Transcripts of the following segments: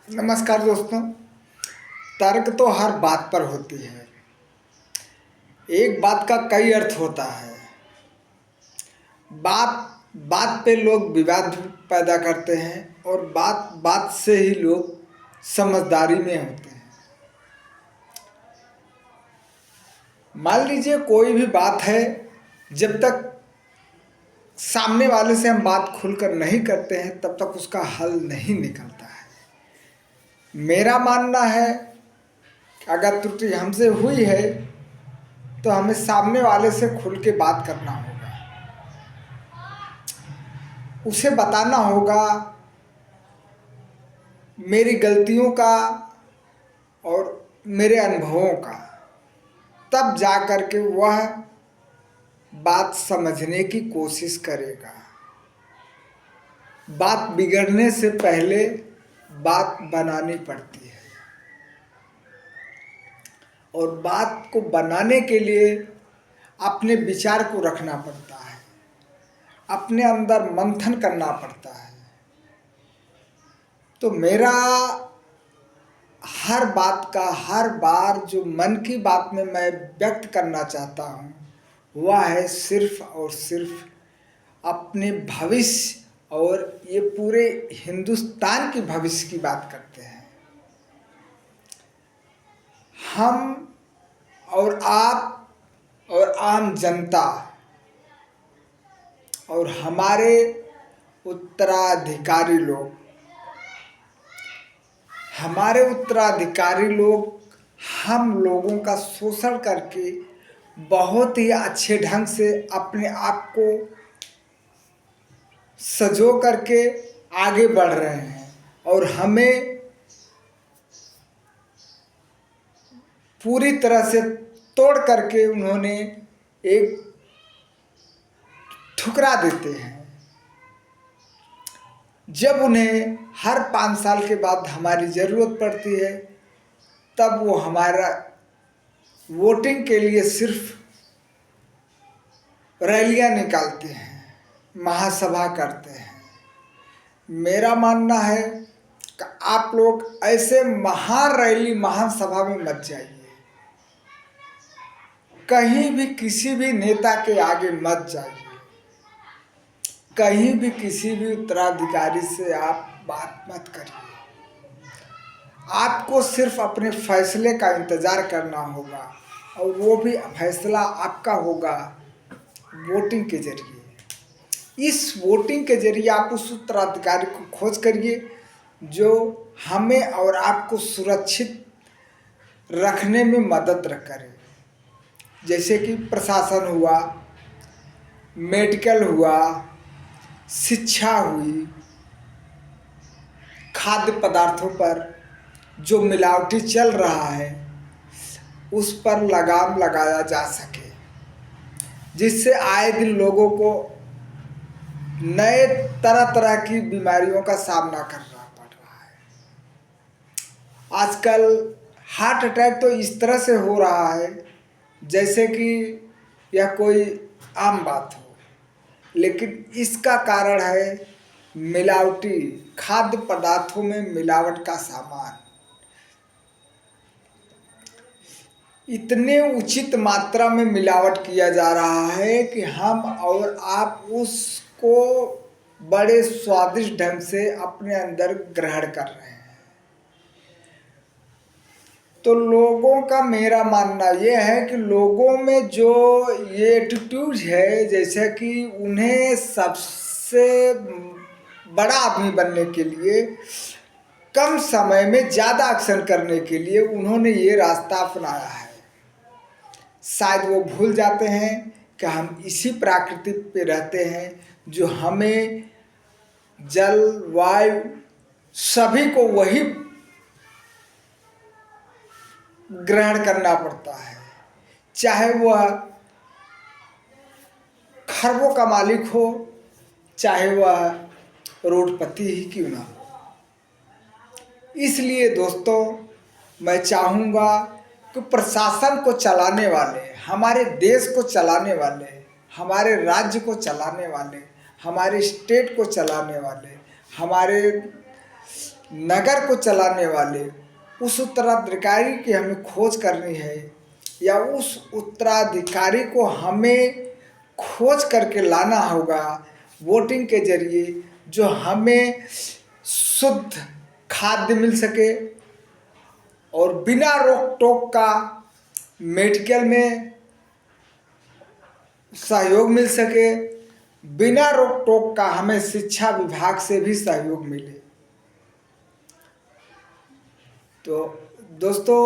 नमस्कार दोस्तों। तर्क तो हर बात पर होती है। एक बात का कई अर्थ होता है। बात बात पे लोग विवाद पैदा करते हैं और बात बात से ही लोग समझदारी में होते हैं। मान लीजिए कोई भी बात है, जब तक सामने वाले से हम बात खुलकर नहीं करते हैं तब तक उसका हल नहीं निकलता है। मेरा मानना है कि अगर त्रुटि हमसे हुई है तो हमें सामने वाले से खुल के बात करना होगा। उसे बताना होगा मेरी गलतियों का और मेरे अनुभवों का, तब जा कर के वह बात समझने की कोशिश करेगा। बात बिगड़ने से पहले बात बनानी पड़ती है और बात को बनाने के लिए अपने विचार को रखना पड़ता है, अपने अंदर मंथन करना पड़ता है। तो मेरा हर बात का हर बार जो मन की बात में मैं व्यक्त करना चाहता हूँ वह है सिर्फ और सिर्फ अपने भविष्य और ये पूरे हिंदुस्तान की भविष्य की बात करते हैं। हम और आप और आम जनता और हमारे उत्तराधिकारी लोग हम लोगों का शोषण करके बहुत ही अच्छे ढंग से अपने आप को सजो करके आगे बढ़ रहे हैं और हमें पूरी तरह से तोड़ करके उन्होंने एक ठुकरा देते हैं। जब उन्हें हर 5 साल के बाद हमारी ज़रूरत पड़ती है तब वो हमारा वोटिंग के लिए सिर्फ रैलियां निकालते हैं, महासभा करते हैं। मेरा मानना है कि आप लोग ऐसे महान रैली महान सभा में मत जाइए, कहीं भी किसी भी नेता के आगे मत जाइए, कहीं भी किसी भी उत्तराधिकारी से आप बात मत करिए। आपको सिर्फ अपने फैसले का इंतज़ार करना होगा और वो भी फैसला आपका होगा वोटिंग के जरिए। इस वोटिंग के जरिए आप उस उत्तराधिकारी को खोज करिए जो हमें और आपको सुरक्षित रखने में मदद करे। जैसे कि प्रशासन हुआ, मेडिकल हुआ, शिक्षा हुई, खाद्य पदार्थों पर जो मिलावटी चल रहा है उस पर लगाम लगाया जा सके, जिससे आए दिन लोगों को नए तरह तरह की बीमारियों का सामना करना पड़ रहा है। आजकल हार्ट अटैक तो इस तरह से हो रहा है जैसे कि यह कोई आम बात हो, लेकिन इसका कारण है मिलावटी खाद्य पदार्थों में मिलावट का सामान। इतने उचित मात्रा में मिलावट किया जा रहा है कि हम और आप उसको बड़े स्वादिष्ट ढंग से अपने अंदर ग्रहण कर रहे हैं। तो लोगों का मेरा मानना ये है कि लोगों में जो ये एटीट्यूड है, जैसे कि उन्हें सबसे बड़ा आदमी बनने के लिए कम समय में ज़्यादा एक्शन करने के लिए उन्होंने ये रास्ता अपनाया है। शायद वो भूल जाते हैं कि हम इसी प्रकृति पे रहते हैं जो हमें जल वायु सभी को वही ग्रहण करना पड़ता है, चाहे वह खरबों का मालिक हो, चाहे वह करोड़पति ही क्यों ना हो। इसलिए दोस्तों मैं चाहूँगा कि प्रशासन को चलाने वाले, हमारे देश को चलाने वाले, हमारे राज्य को चलाने वाले, हमारे स्टेट को चलाने वाले, हमारे नगर को चलाने वाले उस उत्तराधिकारी की हमें खोज करनी है, या उस उत्तराधिकारी को हमें खोज करके लाना होगा वोटिंग के जरिए, जो हमें शुद्ध खाद्य मिल सके और बिना रोक टोक का मेडिकल में सहयोग मिल सके, बिना रोक टोक का हमें शिक्षा विभाग से भी सहयोग मिले। तो दोस्तों,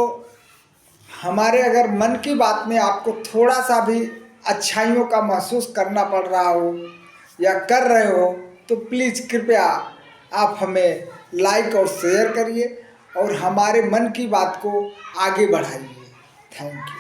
हमारे अगर मन की बात में आपको थोड़ा सा भी अच्छाइयों का महसूस करना पड़ रहा हो या कर रहे हो, तो प्लीज़ कृपया आप हमें लाइक और शेयर करिए और हमारे मन की बात को आगे बढ़ाइए। Thank you.